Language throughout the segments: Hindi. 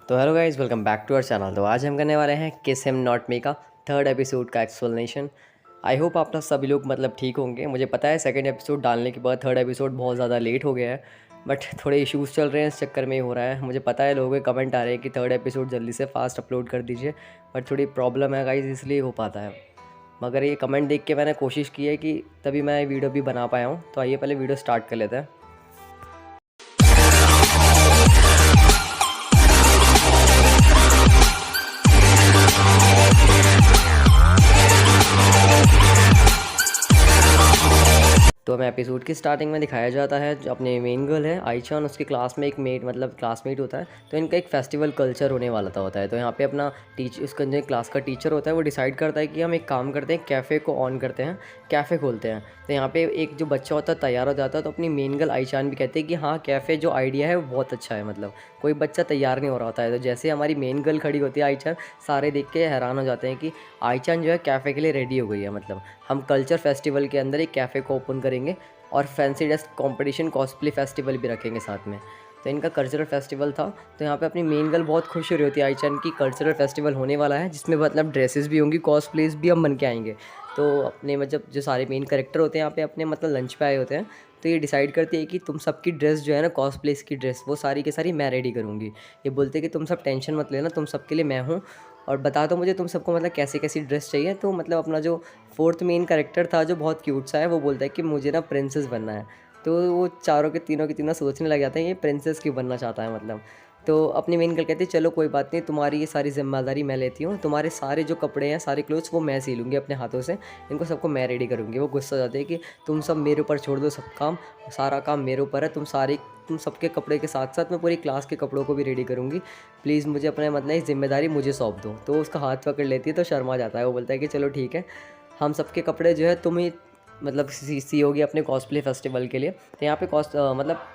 तो hello guys, welcome back to our channel. तो आज हम करने वाले हैं किस हिम नॉट मी का थर्ड एपिसोड का एक्सप्लेनेशन। आई होप आप लोग सभी लोग ठीक होंगे। मुझे पता है सेकंड एपिसोड डालने के बाद थर्ड एपिसोड बहुत ज़्यादा लेट हो गया है, बट थोड़े इश्यूज़ चल रहे हैं, इस चक्कर में ही हो रहा है। मुझे पता है लोगों के कमेंट आ रहे हैं कि थर्ड एपिसोड जल्दी से फास्ट अपलोड कर दीजिए, बट थोड़ी प्रॉब्लम है गाइस, इसलिए हो पाता है। मगर ये कमेंट देख के मैंने कोशिश की है कि तभी मैं वीडियो भी बना पाया हूँ। तो आइए पहले वीडियो स्टार्ट कर लेते हैं। तो हमें एपिसोड की स्टार्टिंग में दिखाया जाता है जो अपने मेन गर्ल है आईचान, उसकी क्लास में एक क्लासमेट होता है। तो इनका एक फेस्टिवल कल्चर होने वाला होता है। तो यहाँ पे अपना उसका जो क्लास का टीचर होता है वो डिसाइड करता है कि हम एक काम करते हैं, कैफ़े को ऑन करते हैं, कैफ़े खोलते हैं। तो यहाँ पे एक जो बच्चा होता है तैयार हो जाता है। तो अपनी मेन गर्ल आईचान भी कहती है कि हाँ, कैफ़े जो आइडिया है वो बहुत अच्छा है। कोई बच्चा तैयार नहीं हो रहा होता है। तो जैसे हमारी मेन गर्ल खड़ी होती है आईचान, सारे देख के हैरान हो जाते हैं कि आईचान जो है कैफ़े के लिए रेडी हो गई है। हम कल्चर फेस्टिवल के अंदर एक कैफ़े को ओपन करेंगे और fancy dress competition, cosplay festival भी रखेंगे साथ में। तो इनका कल्चरल फेस्टिवल था। तो यहाँ पे अपनी मेन गर्ल बहुत खुश हो रही होती है आईचान की कल्चरल फेस्टिवल होने वाला है, जिसमें ड्रेसेस भी होंगी, कॉस्प्लेस भी हम बन के आएंगे। तो अपने जो सारे मेन कैरेक्टर होते हैं यहाँ पे अपने लंच पे आए होते हैं। तो ये डिसाइड करती है कि तुम सबकी ड्रेस जो है ना, कॉस्प्लेस की ड्रेस, वो सारी की सारी मैं रेडी करूँगी। ये बोलते हैं कि तुम सब टेंशन मत लेना, तुम सबके लिए मैं हूँ, और बता दो मुझे तुम सबको कैसी कैसी ड्रेस चाहिए। तो अपना जो फोर्थ मेन कैरेक्टर था जो बहुत क्यूट सा है, वो बोलता है कि मुझे ना प्रिंसेस बनना है। तो वो चारों के तीनों सोचने लग जाते हैं ये प्रिंसेस क्यों बनना चाहता है। तो अपनी मेन गर्ल कहती है चलो कोई बात नहीं, तुम्हारी ये सारी जिम्मेदारी मैं लेती हूँ, तुम्हारे सारे जो कपड़े हैं, सारे क्लोथ्स वो मैं सी लूँगी अपने हाथों से, इनको सबको मैं रेडी करूँगी। वो गुस्सा हो जाते हैं कि तुम सब मेरे ऊपर छोड़ दो, सब काम, सारा काम मेरे ऊपर है, तुम सबके कपड़े के साथ साथ मैं पूरी क्लास के कपड़ों को भी रेडी करूँगी, प्लीज़ मुझे अपने इस जिम्मेदारी मुझे सौंप दो। तो उसका हाथ पकड़ लेती है तो शर्मा जाता है। वो बोलता है कि चलो ठीक है, हम सबके कपड़े जो है तुम ही सी होगी अपने कॉस्प्ले फेस्टिवल के लिए। तो यहाँ पे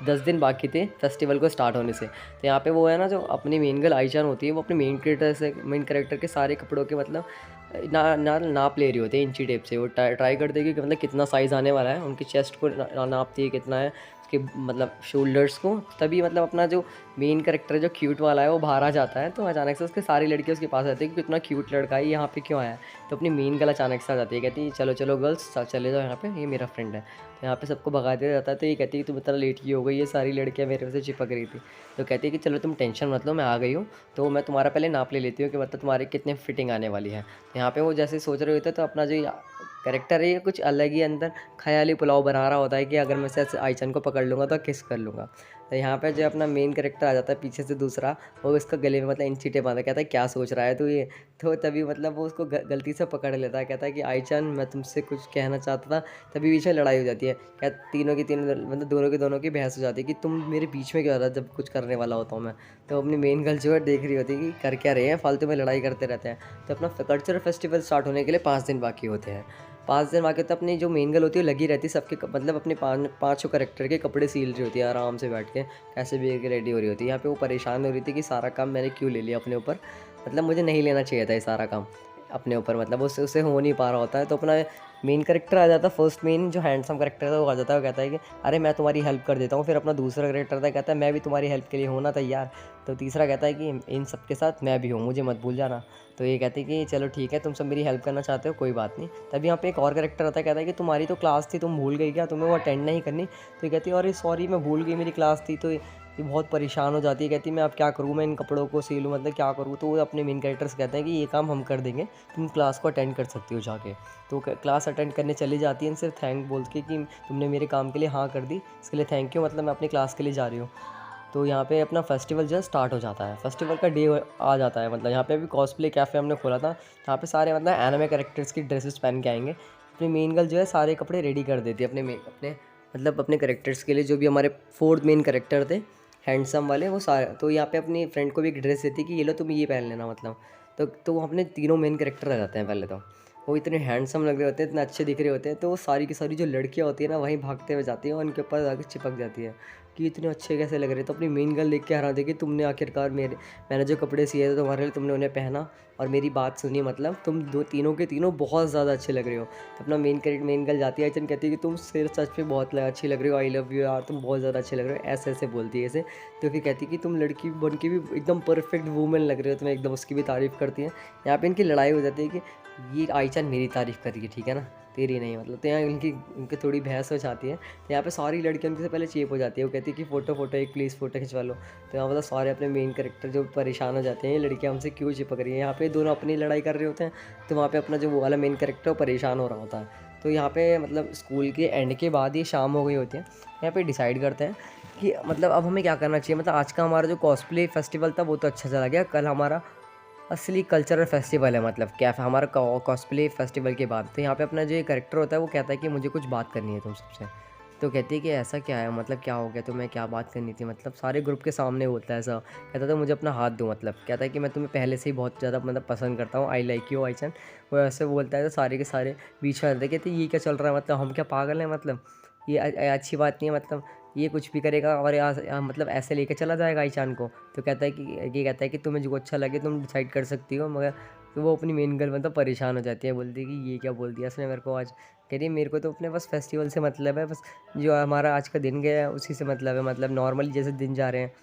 10 दिन बाकी थे फेस्टिवल को स्टार्ट होने से। तो यहाँ पे वो है ना, जो अपनी मेन गर्ल आईचान होती है, वो अपने मेन कैरेक्टर के सारे कपड़ों के नाप ले रही होती है इंची टेप से। वो ट्राई करती है कि कितना साइज़ आने वाला है, उनकी चेस्ट को नापती है कितना है उसके शोल्डर्स को। तभी अपना जो मेन कैरेक्टर जो क्यूट वाला है वो बाहर आ जाता है। तो अचानक से उसके सारी लड़कियाँ उसके पास आती है कि कितना क्यूट लड़का है, यहाँ पे क्यों आया है। तो अपनी मेन गर्ल अचानक से आ जाती है, कहती है चलो चलो गर्ल्स चले जाओ यहाँ पे, ये मेरा फ्रेंड है। तो यहाँ पे सबको भगा दिया जाता है। तो ये कहती है कि तुम इतना लेट की हो गई, ये सारी लड़कियाँ मेरे से चिपक रही थी। तो कहती है कि चलो तुम टेंशन मत लो, मैं आ गई हूँ, तो मैं तुम्हारा पहले नाप ले लेती हूँ कि तुम्हारे कितने फिटिंग आने वाली है। तो यहाँ पे वो जैसे सोच रहे होते हैं, तो अपना जो कैरेक्टर है ये कुछ अलग ही अंदर ख्याली पुलाव बना रहा होता है कि अगर मैं से आईचन को पकड़ लूँगा तो किस कर लूँगा। तो यहाँ पे जो अपना मेन कैरेक्टर आ जाता है पीछे से दूसरा, वो इसका गले में इंची टेप बांधा, कहता है क्या सोच रहा है तू ये। तो तभी वो उसको गलती से पकड़ लेता है, कहता है कि आईचन मैं तुमसे कुछ कहना चाहता था। तभी बीच में लड़ाई हो जाती है, क्या तीनों की तीनों दोनों की बहस हो जाती है कि तुम मेरे बीच में क्यों आ रहा जब कुछ करने वाला होता हूँ मैं। तो अपनी मेन गर्ल जो है देख रही होती है कि कर क्या रहे हैं, फालतू में लड़ाई करते रहते हैं। तो अपना कल्चरल फेस्टिवल स्टार्ट होने के लिए 5 दिन बाकी होते हैं। 5 दिन बाकी तो अपनी जो मेन गर्ल होती है वो लगी रहती है सबके अपने पाँचों कैरेक्टर के कपड़े सील रही होती है आराम से बैठ के, कैसे भी रेडी हो रही होती है। यहाँ पे वो परेशान हो रही थी कि सारा काम मैंने क्यों ले लिया अपने ऊपर, मुझे नहीं लेना चाहिए था ये सारा काम अपने ऊपर, उससे हो नहीं पा रहा होता है। तो अपना मेन कैरेक्टर आ जाता है, फर्स्ट मेन जो हैंडसम कैरेक्टर था वो आ जाता है, वो कहता है कि अरे मैं तुम्हारी हेल्प कर देता हूँ। फिर अपना दूसरा कैरेक्टर था, कहता है मैं भी तुम्हारी हेल्प के लिए होना तैयार। तो तीसरा कहता है कि इन सब के साथ मैं भी हूँ, मुझे मत भूल जाना। तो ये कहती है कि चलो ठीक है, तुम सब मेरी हेल्प करना चाहते हो, कोई बात नहीं। तभी यहाँ पे एक और कैरेक्टर आता है, कहता है कि तुम्हारी तो क्लास थी, तुम भूल गई क्या, तुम्हें वो अटेंड नहीं करनी। तो ये कहती है अरे सॉरी मैं भूल गई, मेरी क्लास थी। तो ये बहुत परेशान हो जाती है, कहती है मैं अब क्या करूँ, मैं इन कपड़ों को सीलूँ, क्या करूँ। तो वो अपने मेन कैरेक्टर से कहते हैं कि ये काम हम कर देंगे, तुम क्लास को अटेंड कर सकती हो जाके। तो क्लास अटेंड करने चली जाती है, सिर्फ थैंक बोल के कि तुमने मेरे काम के लिए हाँ कर दी, इसके लिए थैंक यू, मैं अपनी क्लास के लिए जा रही हूँ। तो यहाँ पे अपना फेस्टिवल जो है स्टार्ट हो जाता है, फेस्टिवल का डे आ जाता है। यहाँ पे भी कॉस्प्ले कैफ़े हमने खोला था, यहाँ पे सारे एनिमे कैरेक्टर्स की ड्रेसेस पहन के आएंगे। अपनी मेन गर्ल जो है सारे कपड़े रेडी कर देती है अपने कैरेक्टर्स के लिए, जो भी हमारे 4th मेन कैरेक्टर थे हैंडसम वाले वो सारे। तो यहाँ पे अपनी फ्रेंड को भी एक ड्रेस देती है कि ये लो तुम ये पहन लेना। तो वो अपने तीनों मेन कैरेक्टर आ जाते हैं। पहले तो वो इतने हैंडसम लग रहे होते हैं, इतने अच्छे दिख रहे होते हैं। तो वो सारी की सारी जो लड़कियाँ होती है ना, वहीं भागते हुए जाती हैं और उनके ऊपर आके चिपक जाती है कि इतने अच्छे कैसे लग रहे। तो अपनी मेन गर्ल देख के हैरान थी कि तुमने आखिरकार मैंने जो कपड़े सिए थे तुम्हारे लिए, तुमने उन्हें पहना और मेरी बात सुनी, मतलब तुम तीनों के तीनों बहुत ज़्यादा अच्छे लग रहे हो। तो अपना मेन गर्ल जाती है, आइचन कहती है कि तुम सिर्फ सच में बहुत अच्छी लग रही हो, आई लव यू यार, तुम बहुत ज़्यादा अच्छे लग रहे हो, ऐसे ऐसे बोलती है ऐसे। तो फिर कहती है कि तुम लड़की बन के भी एकदम परफेक्ट वूमेन लग रहे हो, तुम्हें एकदम उसकी भी तारीफ़ करती है। यहाँ पे इनकी लड़ाई हो जाती है कि ये आइचन मेरी तारीफ़ कर रही है, ठीक है ना, तेरी नहीं, मतलब। तो यहाँ इनकी थोड़ी बहस हो जाती है। तो यहाँ पे सारी लड़कियाँ उनके से पहले चेप हो जाती है, वो कहती है कि फ़ोटो एक प्लीज़ फ़ोटो खिंचवा लो। तो यहाँ मतलब सारे अपने मेन कैरेक्टर जो परेशान हो जाते हैं, ये लड़कियाँ हमसे क्यों चिपक रही हैं। यहाँ पे दोनों अपनी लड़ाई कर रहे होते हैं, तो वहाँ पे अपना जो वो वाला मेन कैरेक्टर वो परेशान हो रहा होता है। तो यहाँ पे मतलब स्कूल के एंड के बाद ये शाम हो गई होती है। यहाँ पे डिसाइड करते हैं कि मतलब अब हमें क्या करना चाहिए। मतलब आज का हमारा जो कॉस्प्ले फेस्टिवल था वो तो अच्छा चला गया, कल हमारा असली कल्चरल फेस्टिवल है, मतलब क्या हमारा कॉस्प्ले फेस्टिवल के बाद। तो यहाँ पे अपना जो ये कैरेक्टर होता है वो कहता है कि मुझे कुछ बात करनी है तुम सबसे। तो कहती है कि ऐसा क्या है, मतलब क्या हो गया, तुम्हें क्या बात करनी थी, मतलब सारे ग्रुप के सामने बोलता है ऐसा। कहता था मुझे अपना हाथ दो, मतलब कहता है कि मैं तुम्हें पहले से ही बहुत ज़्यादा मतलब पसंद करता हूँ, आई लाइक यू आइचन। वो ऐसे बोलता है तो सारे के सारे बीच में आते हैं, कहते ये क्या चल रहा है, मतलब हम क्या पागल हैं, मतलब ये अच्छी बात नहीं है, मतलब ये कुछ भी करेगा और यहाँ मतलब ऐसे लेके चला जाएगा आईचान को। तो कहता है कि ये कहता है कि तुम्हें जो अच्छा लगे तुम डिसाइड कर सकती हो, मगर तो वो अपनी मेन गर्ल मतलब परेशान हो जाती है, बोलती है कि ये क्या बोल दिया इसने मेरे को आज। कह रही है मेरे को तो अपने बस फेस्टिवल से मतलब है, बस जो हमारा आज का दिन गया है उसी से मतलब है, मतलब नॉर्मली जैसे दिन जा रहे हैं,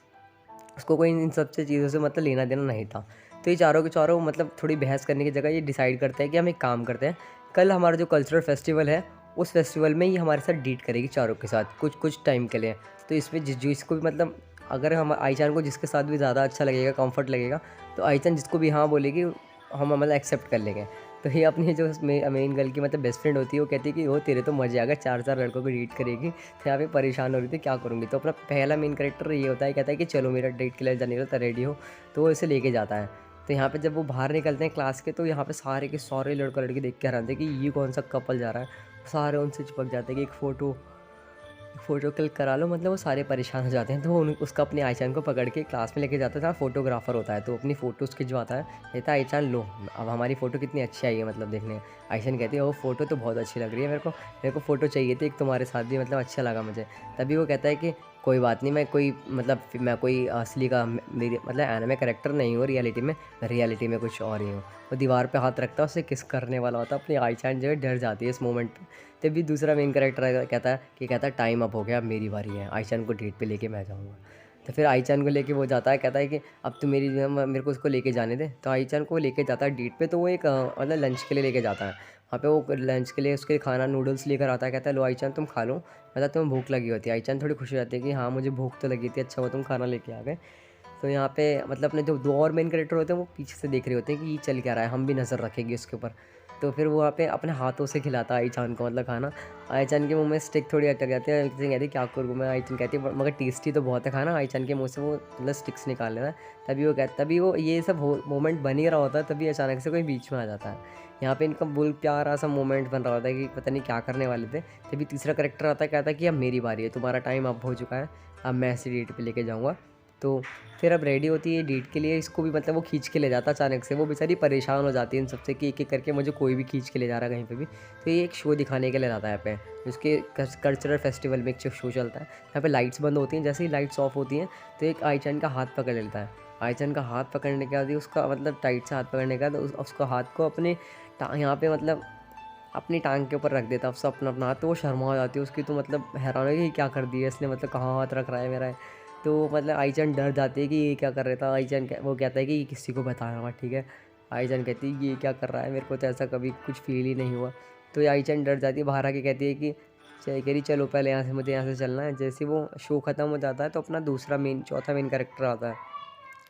उसको कोई इन सब से चीज़ों से मतलब लेना देना नहीं था। तो ये चारों के चारों मतलब थोड़ी बहस करने की जगह ये डिसाइड करते हैं कि हम एक काम करते हैं, कल हमारा जो कल्चरल फेस्टिवल है उस फेस्टिवल में ये हमारे साथ डेट करेगी चारों के साथ कुछ कुछ टाइम के लिए। तो इसमें जो इसको भी मतलब अगर हम आईचान को जिसके साथ भी ज़्यादा अच्छा लगेगा, कंफर्ट लगेगा, तो आईचान जिसको भी हाँ बोलेगी हम मतलब एक्सेप्ट कर लेंगे। तो ये अपनी जो मेन गर्ल की मतलब बेस्ट फ्रेंड होती है वो कहती है कि वो तेरे तो मजे आ गए, 4 लड़कों को डेट करेगी। तो यहाँ पे परेशान हो रही थी क्या करूँगी। तो अपना पहला मेन कैरेक्टर ये होता है, कहता है कि चलो मेरा डेट के लिए जाने का रेडी हो। तो वो इसे लेके जाता है। तो यहाँ पे जब वो बाहर निकलते हैं क्लास के, तो यहाँ पे सारे के सारे लड़का लड़की देख के हैरान थे कि ये कौन सा कपल जा रहा है। सारे उनसे चिपक जाते हैं कि एक फ़ोटो क्लिक करा लो, मतलब वो सारे परेशान हो जाते हैं। तो वो उसका अपने आईचान को पकड़ के क्लास में लेके जाता था, फोटोग्राफर होता है, तो अपनी फ़ोटोज़ खिंचवाता है। कहता है आईचान लो अब हमारी फ़ोटो कितनी अच्छी आई है, मतलब देखने। आईचान कहती है वो फ़ोटो तो बहुत अच्छी लग रही है, मेरे को फ़ोटो चाहिए थी एक तुम्हारे साथ भी, मतलब अच्छा लगा मुझे। तभी वो कहता है कि कोई बात नहीं, मैं कोई असली का मेरी मतलब एनिमे कैरेक्टर नहीं हूँ रियलिटी में कुछ और ही हूँ। वो दीवार पे हाथ रखता है, उससे किस करने वाला होता है। अपनी आईचान जो है डर जाती है इस मोमेंट पे। तभी दूसरा मेन कैरेक्टर कहता है टाइम अप हो गया, अब मेरी बारी है, आईचान को डेट पे लेके मैं जाऊँगा। तो फिर आईचान को लेके वो जाता है, कहता है कि अब तो मेरे को उसको लेके जाने दे। तो आईचान को लेके जाता है डेट पे। तो वो एक मतलब लंच के लिए लेके जाता है। वहाँ पे वो लंच के लिए उसके खाना नूडल्स लेकर आता है, कहता है लो आईचान तुम खा लो, मतलब तुम्हें भूख लगी होती है। आईचान थोड़ी खुश हो जाती है कि हाँ मुझे भूख तो लगी थी, अच्छा हुआ तुम खाना लेके आ गए। तो यहाँ पे मतलब अपने जो 2 और मेन कैरेक्टर होते हैं वो पीछे से देख रहे होते हैं कि ये चल क्या रहा है, हम भी नज़र रखेंगे इसके ऊपर। तो फिर वो वहाँ पे अपने हाथों से खिलाता है आईचान को मतलब खाना। आईचान के मुँह में स्टिक थोड़ी अटक जाती है, आईचान कहती है क्या करूँ मैं, आईचान कहती है मगर टेस्टी तो बहुत है खाना। आईचान के मुँह से वो मतलब स्टिक्स निकाल लेता है। तभी वो ये सब मोमेंट बन ही रहा होता है, तभी अचानक से कोई बीच में आ जाता है। यहाँ पे इनका प्यारा सा मोमेंट बन रहा होता है कि पता नहीं क्या करने वाले थे। तभी तीसरा कैरेक्टर आता है, कहता है कि अब मेरी बारी है, तुम्हारा टाइम अब हो चुका है, अब मैं ऐसी डेट पे लेके जाऊँगा। तो फिर अब रेडी होती है डेट के लिए, इसको भी मतलब वो खींच के ले जाता है अचानक से। वो बेचारी परेशान हो जाती है इन सबसे कि एक-एक करके मुझे कोई भी खींच के ले जा रहा है कहीं पे भी। तो ये एक शो दिखाने के लिए लाता है यहाँ पे, उसके कल्चरल फेस्टिवल में एक शो चलता है। यहाँ पे लाइट्स बंद होती हैं, जैसे ही लाइट्स ऑफ होती हैं तो एक आईचान का हाथ पकड़ लेता है। आईचान का हाथ पकड़ने के बाद ही उसका मतलब टाइट से हाथ पकड़ने के बाद उसका हाथ को अपने यहाँ पे मतलब अपनी टांग के ऊपर रख देता है उससे अपना हाथ। तो वो शर्मा जाती है उसकी, तो मतलब हैरान है कि क्या कर दिया इसने, मतलब कहाँ हाथ रख रहा है मेरा। तो मतलब आईचान डर जाती है कि ये क्या कर रहा था। वो कहता है कि ये किसी को बताना मत, ठीक है। आईचान कहती है ये क्या कर रहा है, मेरे को तो ऐसा कभी कुछ फील ही नहीं हुआ। तो ये आईचान डर जाती है, बाहर आके कहती है कि कह रही चलो पहले यहाँ से, मुझे यहाँ से चलना है। जैसे वो शो ख़त्म हो जाता है तो अपना चौथा मेन कैरेक्टर आता है,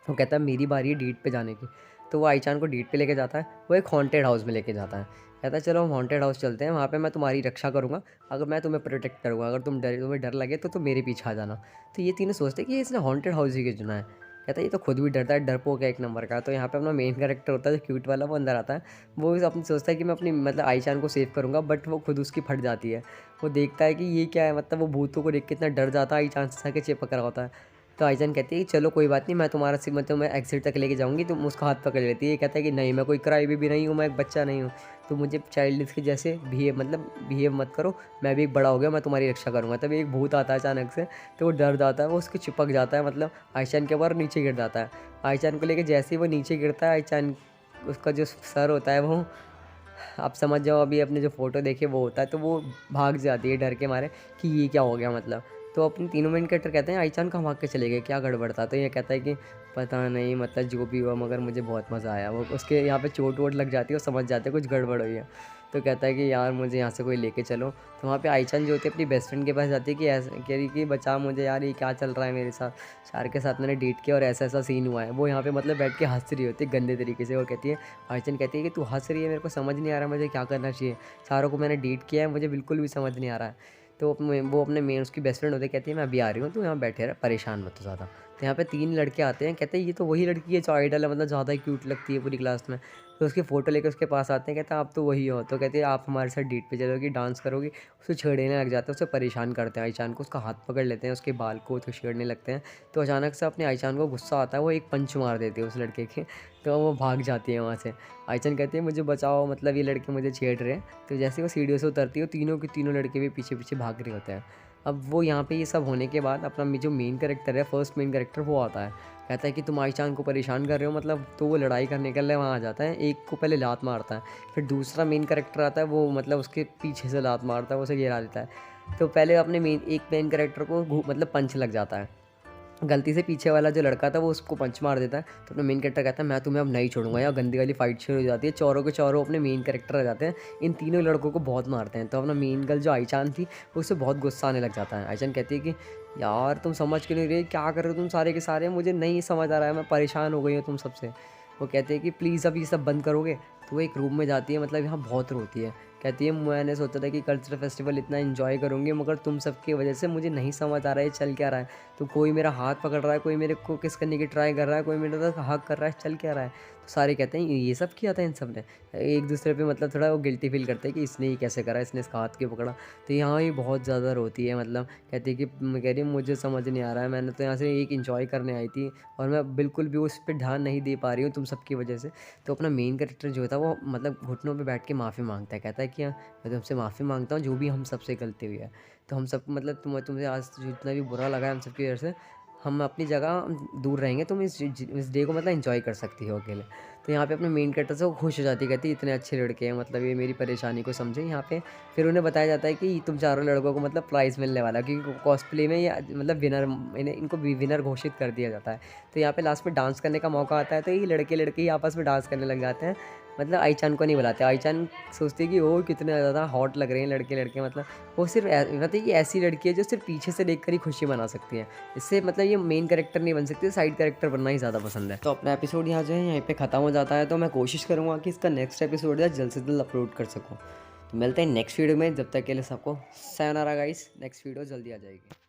वो कहता है मेरी बारी है डेट पे जाने की। तो वो आईचान को डेट पे लेके जाता है, वो एक हॉन्टेड हाउस में लेके जाता है। कहता है चलो हम हॉन्टेड हाउस चलते हैं, वहाँ पे मैं तुम्हारी रक्षा करूँगा, अगर मैं तुम्हें प्रोटेक्ट करूँगा, अगर तुम्हें डर लगे तो तुम मेरे पीछे आ जाना। तो ये तीनों सोचते हैं कि इसने हॉन्टेड हाउस ही क्यों चुना है। कहता है ये तो खुद भी डरता है, डरपोक है एक नंबर का। तो यहाँ पे अपना मेन कैरेक्टर होता है जो क्यूट वाला, वो अंदर आता है। वो अपनी सोचता है कि मैं अपनी मतलब आईचान को सेव करूँगा, बट वो खुद उसकी फट जाती है। वो देखता है कि ये क्या है, मतलब वो भूतों को देख के इतना डर जाता है, आईचान से आके चिपक रहा होता है। तो आईजान कहती है कि चलो कोई बात नहीं, मैं तुम्हारा सिर्फ मैं तुम्हें एग्जिट तक लेके जाऊँगी। तुम उसका हाथ पकड़ लेती है। ये कहता है कि नहीं, मैं कोई क्राई बेबी नहीं हूँ, मैं एक बच्चा नहीं हूँ, तो मुझे चाइल्ड के जैसे बिहेव मत करो, मैं भी एक बड़ा हो गया, मैं तुम्हारी रक्षा करूँगा। तभी एक भूत आता है अचानक से, तो वो डर जाता है, वो उसके चिपक जाता है, मतलब आईचान के ऊपर नीचे गिर जाता है। आईचान को लेके जैसे ही वो नीचे गिरता है, आईचान उसका जो सर होता है वो, आप समझ जाओ अभी अपने जो फ़ोटो देखे वो होता है, तो वो भाग जाती है डर के मारे कि ये क्या हो गया मतलब। तो अपने तीनों मेन कैरेक्टर कहते हैं आईचान कहाँ भाग के चले गए, क्या गड़बड़ था। तो ये कहता है कि पता नहीं, मतलब जो भी हुआ, मगर मुझे बहुत मज़ा आया। वो उसके यहाँ पे चोट वोट लग जाती है, वो समझ जाते हैं कुछ गड़बड़ हुई है। तो कहता है कि यार मुझे यहाँ से कोई लेके चलो। तो वहाँ पे आईचान जो होती है अपनी बेस्ट फ्रेंड के पास जाती है कि ऐसे कह रही कि बचा मुझे यार, ये क्या चल रहा है मेरे साथ, शार के साथ मैंने डेट किया और ऐसा ऐसा सीन हुआ है। वो यहाँ पे मतलब बैठ के हंस रही होती है गंदे तरीके से, और कहती है, आईचान कहती है कि तू हंस रही है, मेरे को समझ नहीं आ रहा मुझे क्या करना चाहिए, सारों को मैंने डेट किया है, मुझे बिल्कुल भी समझ नहीं आ रहा है। तो वो अपने मेन उसकी बेस्ट फ्रेंड होती है, कहती है मैं अभी आ रही हूँ, तो यहाँ बैठे रहे, परेशान मत हो ज़्यादा। तो यहाँ पे 3 लड़के आते हैं, कहते हैं ये तो वही लड़की है जो आइडल है, मतलब ज़्यादा ही क्यूट लगती है पूरी क्लास में। तो उसकी फ़ोटो लेकर उसके पास आते हैं, कहते हैं आप तो वही हो। तो कहती है आप हमारे साथ डेट पे चलोगी, डांस करोगी। उसे छेड़ने लग जाते हैं, उसे परेशान करते हैं आईचान को, उसका हाथ पकड़ लेते हैं, उसके बाल को तो छेड़ने लगते हैं। तो अचानक से अपने आईचान को गुस्सा आता है, वो एक पंच मार देती है उस लड़के के, तो वो भाग जाती है वहाँ से। आईचान कहती है मुझे बचाओ, मतलब ये लड़के मुझे छेड़ रहे हैं। तो जैसे वो सीढ़ियों से उतरती है, तीनों के तीनों लड़के भी पीछे पीछे भाग रहे होते हैं। अब वो यहाँ पे ये सब होने के बाद अपना जो मेन कैरेक्टर है, फर्स्ट मेन कैरेक्टर, वो आता है, कहता है कि तुम आईचान को परेशान कर रहे हो मतलब। तो वो लड़ाई करने के लिए वहाँ आ जाता है, एक को पहले लात मारता है, फिर दूसरा मेन कैरेक्टर आता है, वो मतलब उसके पीछे से लात मारता है, वो उसे गिरा देता है। तो पहले अपने एक मेन कैरेक्टर को मतलब पंच लग जाता है, गलती से पीछे वाला जो लड़का था वो उसको पंच मार देता है। तो अपना मेन कैरेक्टर कहता है मैं तुम्हें अब नहीं छोड़ूंगा, या गंदी वाली फाइट शुरू हो जाती है, चौरों के चौरों अपने मेन कैरेक्टर आ जाते हैं, इन तीनों लड़कों को बहुत मारते हैं। तो अपना मेन गर्ल जो आईचान थी, उससे बहुत गुस्सा आने लग जाता है। आईचान कहती है कि यार तुम समझ क्यों नहीं रहे, क्या कर रहे हो तुम सारे के सारे, मुझे नहीं समझ आ रहा है, मैं परेशान हो गई हूँ तुम सबसे। वो कहते हैं कि प्लीज़ अब ये सब बंद करोगे। तो वो एक रूम में जाती है, मतलब यहाँ बहुत रोती है, कहती है मैंने सोचा था कि कल्चरल फेस्टिवल इतना एंजॉय करूँगी, मगर तुम सबकी वजह से मुझे नहीं समझ आ रहा है चल क्या रहा है। तो कोई मेरा हाथ पकड़ रहा है, कोई मेरे को किस करने की ट्राई कर रहा है, कोई मेरे साथ हक कर रहा है, चल क्या रहा है। तो सारे कहते हैं ये सब किया था इन सब ने, एक दूसरे पे मतलब थोड़ा वो गिल्टी फील करते हैं कि इसने ये कैसे करा, इसने इसका हाथ क्यों पकड़ा। तो यहाँ ये बहुत ज़्यादा रोती है, मतलब कहती है कि कह रही है मुझे समझ नहीं आ रहा है, मैंने तो यहाँ से एक इन्जॉय करने आई थी और मैं बिल्कुल भी उस पर ध्यान नहीं दे पा रही हूँ तुम सबकी वजह से। तो अपना मेन कैरेक्टर जो था वो मतलब घुटनों पे बैठ के माफ़ी मांगता है, कहता है कि मैं तुमसे माफ़ी मांगता हूँ जो भी हम सबसे गलती हुई है। तो हम सब मतलब तुमसे आज जितना भी बुरा लगा है हम सबकी वजह से, हम अपनी जगह दूर रहेंगे, तुम इस डे को मतलब एंजॉय कर सकती हो अकेले। तो यहाँ पे अपने मेन कैरेक्टर से वो खुश हो जाती है, कहती है इतने अच्छे लड़के हैं, मतलब ये मेरी परेशानी को समझे यहाँ पे। फिर उन्हें बताया जाता है कि तुम चारों लड़कों को मतलब प्राइज़ मिलने वाला है, क्योंकि कॉस्प्ले में ये मतलब इनको विनर घोषित कर दिया जाता है। तो यहाँ पे लास्ट में डांस करने का मौका आता है, तो ये लड़के लड़के ही आपस में डांस करने लग जाते हैं, मतलब आईचान को नहीं बुलाते। आईचान सोचती है कि वो कितने ज़्यादा हॉट लग रहे हैं लड़के लड़के, मतलब वो सिर्फ मतलब ये ऐसी लड़की है जो सिर्फ पीछे से देखकर ही खुशी मना सकती है, इससे मतलब ये मेन कैरेक्टर नहीं बन सकती, साइड कैरेक्टर बनना ही ज़्यादा पसंद है। तो अपना एपिसोड यहाँ जो है यहीं पे ख़त्म हो जाता है। तो मैं कोशिश करूँगा कि इसका नेक्स्ट एपिसोड है जल्द से जल्द अपलोड कर सकूँ। तो मिलते हैं नेक्स्ट वीडियो में, जब तक के लिए सबको sayonara गाइस, नेक्स्ट वीडियो जल्दी आ जाएगी।